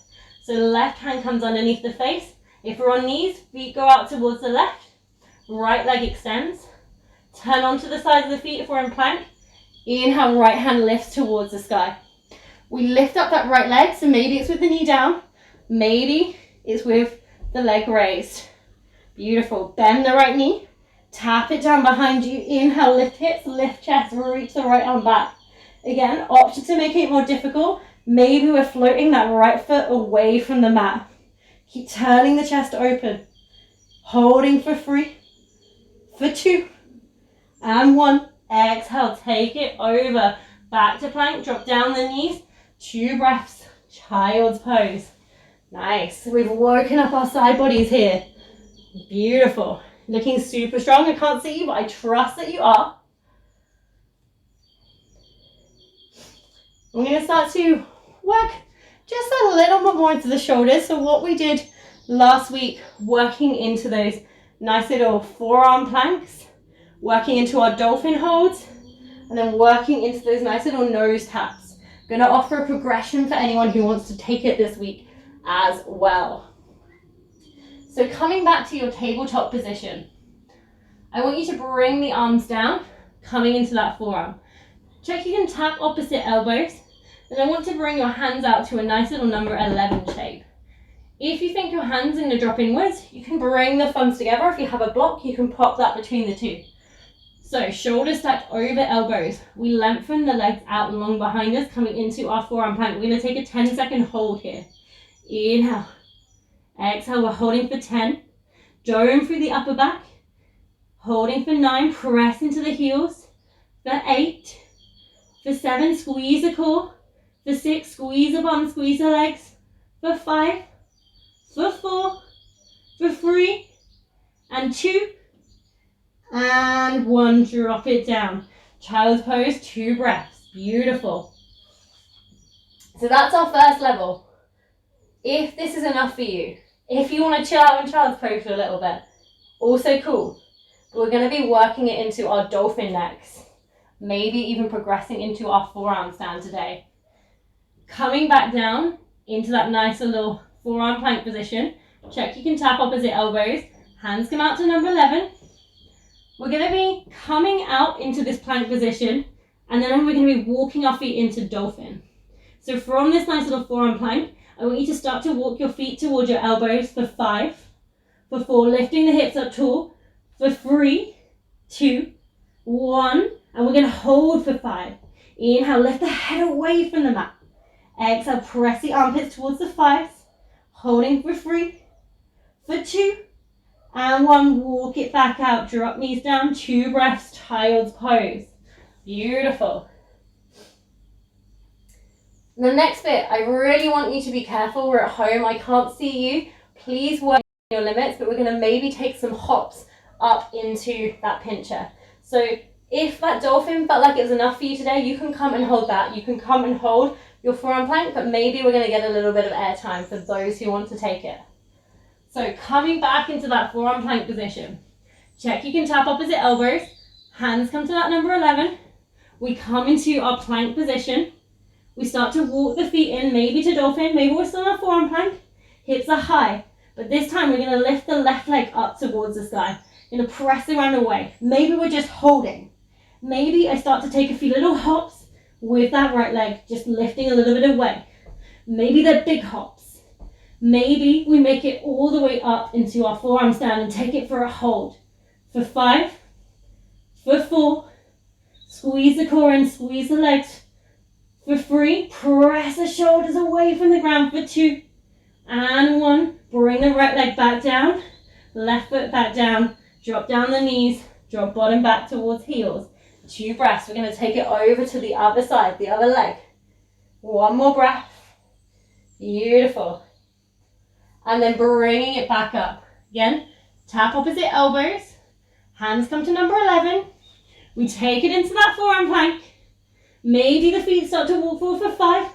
So left hand comes underneath the face. If we're on knees, feet go out towards the left. Right leg extends. Turn onto the sides of the feet if we're in plank. Inhale, right hand lifts towards the sky. We lift up that right leg, so maybe it's with the knee down. Maybe it's with the leg raised. Beautiful. Bend the right knee. Tap it down behind you. Inhale, lift hips, lift chest, reach the right arm back. Again, option to make it more difficult. Maybe we're floating that right foot away from the mat. Keep turning the chest open. Holding for 3, for 2, and 1. Exhale, take it over. Back to plank, drop down the knees. 2 breaths, child's pose. Nice. We've woken up our side bodies here. Beautiful. Looking super strong. I can't see you, but I trust that you are. We're going to start to work just a little bit more into the shoulders. So what we did last week, working into those nice little forearm planks, working into our dolphin holds, and then working into those nice little nose taps. I'm going to offer a progression for anyone who wants to take it this week as well. So coming back to your tabletop position, I want you to bring the arms down, coming into that forearm. Check you can tap opposite elbows, and I want to bring your hands out to a nice little number 11 shape. If you think your hands are going to drop inwards, you can bring the thumbs together. If you have a block, you can pop that between the two. So shoulders stacked over elbows. We lengthen the legs out long behind us, coming into our forearm plank. We're going to take a 10-second hold here. Inhale. Exhale, we're holding for 10. Dome through the upper back. Holding for 9, press into the heels. For 8. For 7, squeeze the core. For 6, squeeze the bum, squeeze the legs. For 5. For 4. For 3. And 2. And 1, drop it down. Child's pose, 2 breaths. Beautiful. So that's our first level. If this is enough for you, if you want to chill out in child's pose for a little bit, also cool. But we're going to be working it into our dolphin next. Maybe even progressing into our forearm stand today. Coming back down into that nice little forearm plank position. Check you can tap opposite elbows. Hands come out to number 11. We're going to be coming out into this plank position, and then we're going to be walking our feet into dolphin. So from this nice little forearm plank, I want you to start to walk your feet towards your elbows for 5, for 4, lifting the hips up tall, for 3, 2, 1, and we're going to hold for 5. Inhale, lift the head away from the mat. Exhale, press the armpits towards the thighs, holding for 3, for 2, and 1, walk it back out, drop knees down, 2 breaths, child's pose. Beautiful. The next bit, I really want you to be careful. We're at home, I can't see you. Please work your limits, but we're going to maybe take some hops up into that pincher. So if that dolphin felt like it was enough for you today, you can come and hold that. You can come and hold your forearm plank, but maybe we're going to get a little bit of air time for those who want to take it. So coming back into that forearm plank position. Check you can tap opposite elbows. Hands come to that number 11. We come into our plank position. We start to walk the feet in, maybe to dolphin, maybe we're still in our forearm plank. Hips are high, but this time we're going to lift the left leg up towards the sky. We're going to press around away. Maybe we're just holding. Maybe I start to take a few little hops with that right leg, just lifting a little bit away. Maybe they're big hops. Maybe we make it all the way up into our forearm stand and take it for a hold. For 5, for 4, squeeze the core and squeeze the legs. For 3, press the shoulders away from the ground. For 2, and 1, bring the right leg back down, left foot back down, drop down the knees, drop bottom back towards heels. 2 breaths. We're going to take it over to the other side, the other leg. 1 more breath. Beautiful. And then bringing it back up. Again, tap opposite elbows. Hands come to number 11. We take it into that forearm plank. Maybe the feet start to walk forward for 5,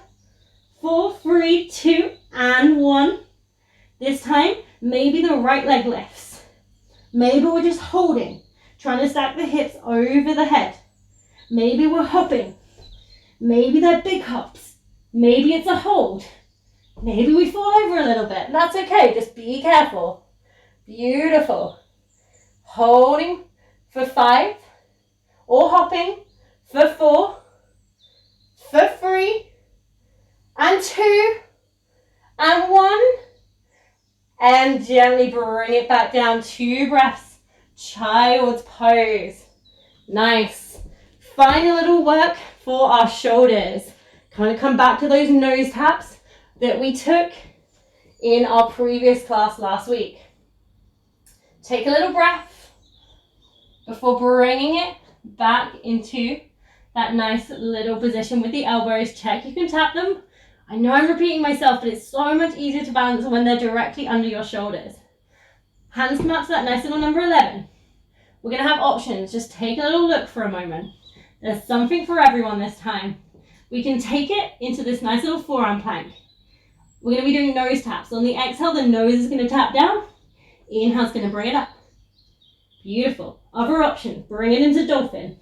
4, 3, 2, and 1. This time, maybe the right leg lifts. Maybe we're just holding, trying to stack the hips over the head. Maybe we're hopping. Maybe they're big hops. Maybe it's a hold. Maybe we fall over a little bit. That's okay, just be careful. Beautiful. Holding for 5, or hopping for 4, for 3, and 2, and 1. And gently bring it back down. 2 breaths. Child's pose. Nice. Final little work for our shoulders. Kind of come back to those nose taps that we took in our previous class last week. Take a little breath before bringing it back into that nice little position with the elbows. Check you can tap them. I know I'm repeating myself, but it's so much easier to balance when they're directly under your shoulders. Hands come out to that nice little number 11. We're going to have options. Just take a little look for a moment. There's something for everyone this time. We can take it into this nice little forearm plank. We're going to be doing nose taps. On the exhale, the nose is going to tap down. Inhale's going to bring it up. Beautiful. Other option, bring it into dolphin.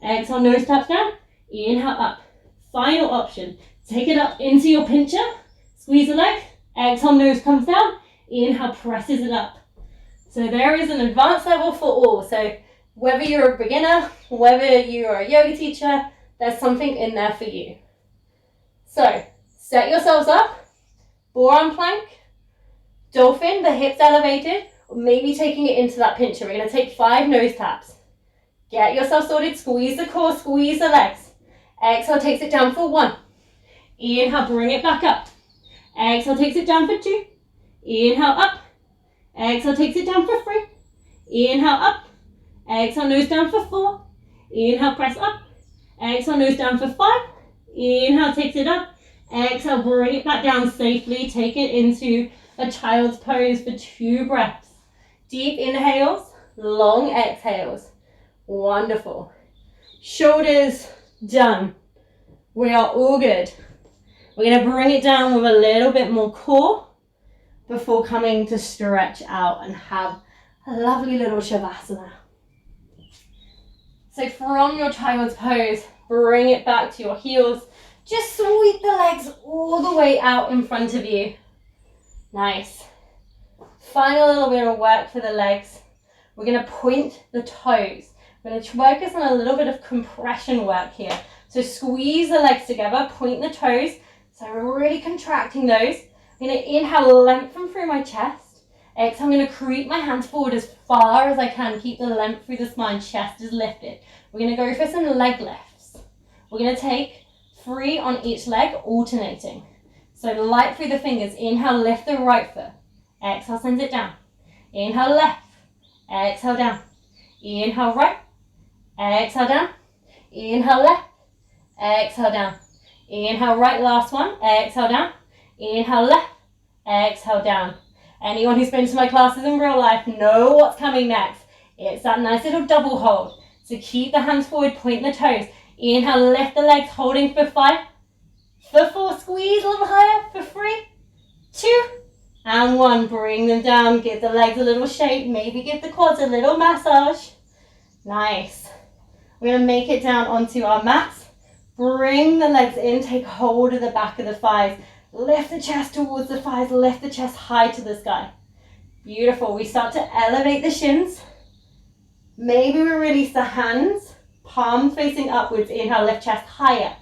Exhale, nose taps down. Inhale, up. Final option, take it up into your pincher. Squeeze the leg. Exhale, nose comes down. Inhale, presses it up. So there is an advanced level for all. So whether you're a beginner, whether you're a yoga teacher, there's something in there for you. So set yourselves up. Forearm plank, dolphin, the hips elevated, or maybe taking it into that pincher. We're going to take 5 nose taps. Get yourself sorted, squeeze the core, squeeze the legs. Exhale takes it down for 1. Inhale, bring it back up. Exhale takes it down for 2. Inhale, up. Exhale takes it down for 3. Inhale, up. Exhale, nose down for 4. Inhale, press up. Exhale, nose down for 5. Inhale, takes it up. Exhale, bring it back down safely. Take it into a child's pose for 2 breaths. Deep inhales, long exhales. Wonderful. Shoulders done. We are all good. We're going to bring it down with a little bit more core before coming to stretch out and have a lovely little Shavasana. So from your child's pose, bring it back to your heels. Just sweep the legs all the way out in front of you. Nice. Final little bit of work for the legs. We're going to point the toes. We're going to focus on a little bit of compression work here. So squeeze the legs together, point the toes. So we're really contracting those. I'm going to inhale, lengthen through my chest. Exhale, I'm going to creep my hands forward as far as I can. Keep the length through the spine, chest is lifted. We're going to go for some leg lifts. We're going to take 3 on each leg, alternating. So light through the fingers. Inhale, lift the right foot. Exhale, send it down. Inhale, left. Exhale, down. Inhale, right. Exhale, down. Inhale, left. Exhale, down. Inhale, right, last one. Exhale, down. Inhale, left. Exhale, down. Anyone who's been to my classes in real life know what's coming next. It's that nice little double hold. So keep the hands forward, point the toes. Inhale, lift the legs, holding for 5. For 4, squeeze a little higher. For 3, 2, and 1. Bring them down, give the legs a little shake. Maybe give the quads a little massage. Nice. We're going to make it down onto our mats. Bring the legs in, take hold of the back of the thighs. Lift the chest towards the thighs, lift the chest high to the sky. Beautiful. We start to elevate the shins. Maybe we release the hands, palms facing upwards. Inhale, lift chest higher.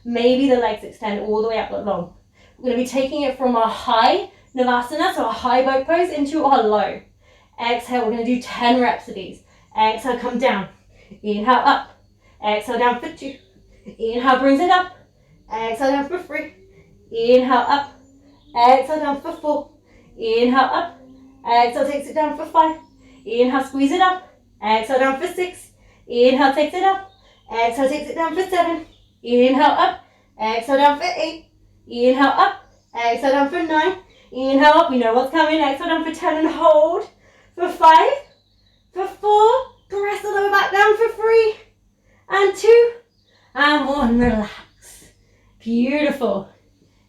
Maybe the legs extend all the way up long. We're going to be taking it from our high Navasana, so our high boat pose, into our low. Exhale, we're going to do 10 reps of these. Exhale, come down. Inhale, up. Exhale, down for 2. Inhale, brings it up. Exhale, down for 3. Inhale, up. Exhale, down for 4. Inhale, up. Exhale, takes it down for 5. Inhale, squeeze it up. Exhale, down for 6. Inhale, takes it up. Exhale, takes it down for 7. Inhale, up. Exhale, down for 8. Inhale, up. Exhale, down for 9. Inhale, up. We know what's coming. Exhale, down for 10 and hold. For 5. For 4. Press the lower back down for 3. And 2. And 1. Relax. Beautiful.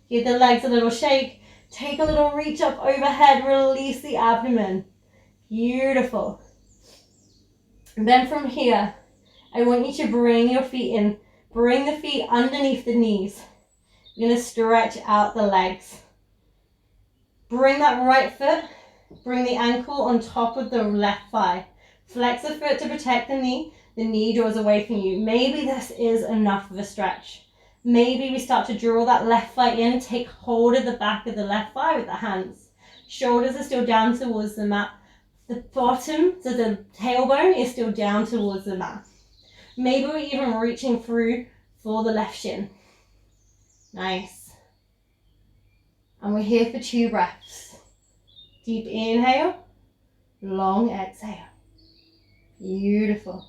Give the legs a little shake. Take a little reach up overhead. Release the abdomen. Beautiful. And then from here, I want you to bring your feet in. Bring the feet underneath the knees. You're going to stretch out the legs. Bring that right foot. Bring the ankle on top of the left thigh. Flex the foot to protect the knee. The knee draws away from you. Maybe this is enough of a stretch. Maybe we start to draw that left thigh in. Take hold of the back of the left thigh with the hands. Shoulders are still down towards the mat. The bottom, so the tailbone, is still down towards the mat. Maybe we're even reaching through for the left shin. Nice. And we're here for 2 breaths. Deep inhale, long exhale. Beautiful.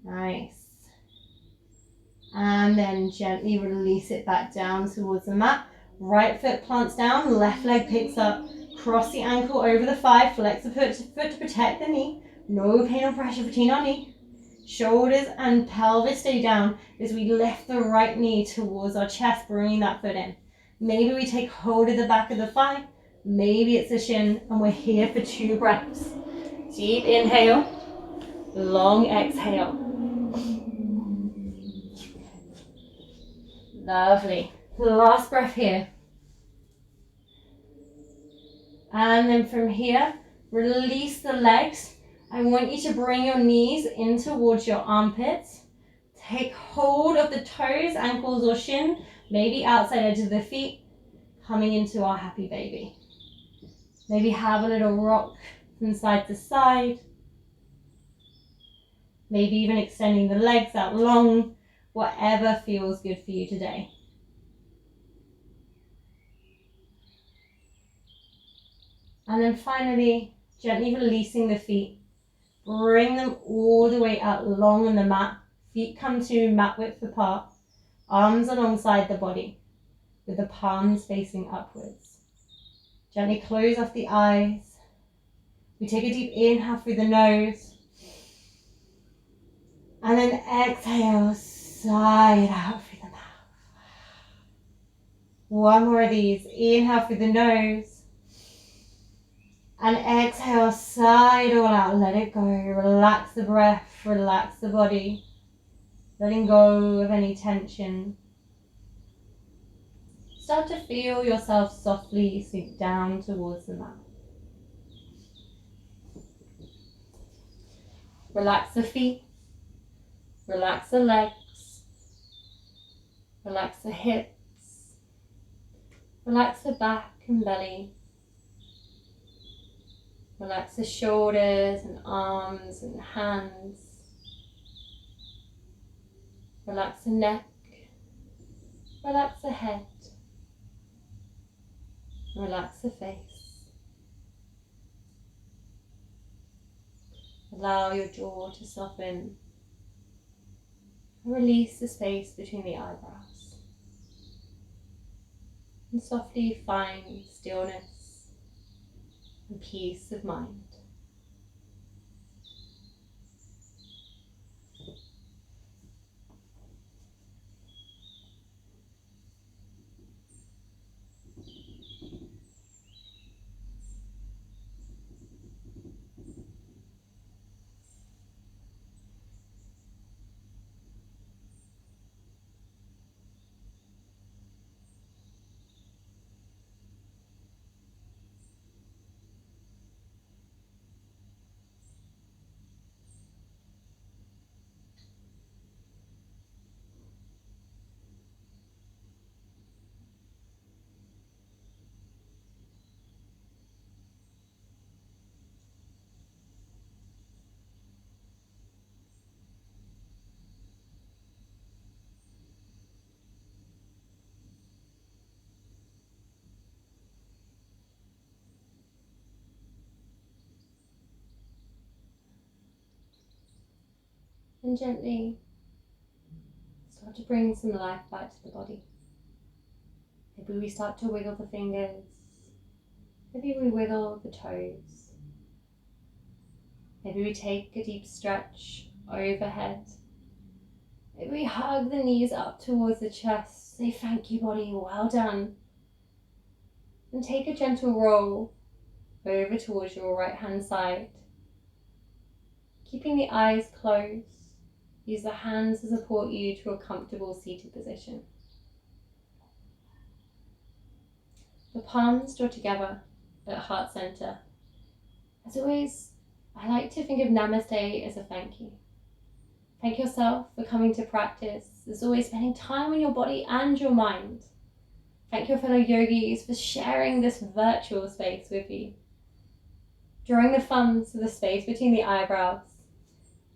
Nice. And then gently release it back down towards the mat. Right foot plants down, left leg picks up. Cross the ankle over the thigh, flex the foot to protect the knee. No pain or pressure between our knee. Shoulders and pelvis stay down as we lift the right knee towards our chest, bringing that foot in. Maybe we take hold of the back of the thigh. Maybe it's the shin, and we're here for 2 breaths. Deep inhale, long exhale. Lovely. Last breath here. And then from here, release the legs. I want you to bring your knees in towards your armpits. Take hold of the toes, ankles or shin, maybe outside edge of the feet, coming into our happy baby. Maybe have a little rock from side to side. Maybe even extending the legs out long, whatever feels good for you today. And then finally, gently releasing the feet. Bring them all the way out long on the mat. Feet come to mat width apart. Arms alongside the body, with the palms facing upwards. Gently close off the eyes. We take a deep inhale through the nose. And then exhale, side out through the mouth. One more of these. Inhale through the nose. And exhale, side all out. Let it go. Relax the breath, relax the body. Letting go of any tension. Start to feel yourself softly sink down towards the mat. Relax the feet. Relax the legs. Relax the hips. Relax the back and belly. Relax the shoulders and arms and hands. Relax the neck. Relax the head. Relax the face. Allow your jaw to soften. And release the space between the eyebrows. And softly find stillness and peace of mind. And gently start to bring some life back to the body. Maybe we start to wiggle the fingers. Maybe we wiggle the toes. Maybe we take a deep stretch overhead. Maybe we hug the knees up towards the chest. Say thank you, body, well done. And take a gentle roll over towards your right hand side. Keeping the eyes closed. Use the hands to support you to a comfortable seated position. The palms draw together at heart center. As always, I like to think of Namaste as a thank you. Thank yourself for coming to practice. As always, spending time on your body and your mind. Thank your fellow yogis for sharing this virtual space with you. Drawing the thumbs to the space between the eyebrows.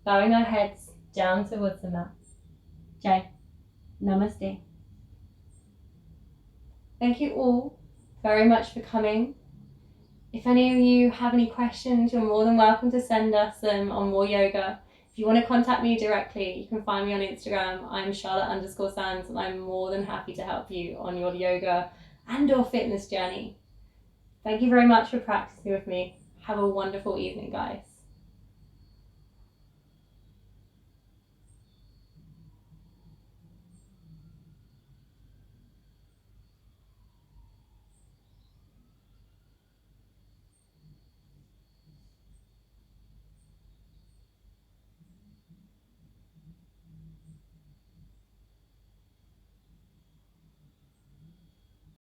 Bowing our heads down towards the mat. Jai. Namaste.
Thank you all very much for coming. If any of you have any questions, you're more than welcome to send us them on MoreYoga. If you want to contact me directly, you can find me on Instagram. I'm Charlotte_Sands, and I'm more than happy to help you on your yoga and or fitness journey. Thank you very much for practicing with me. Have a wonderful evening, guys.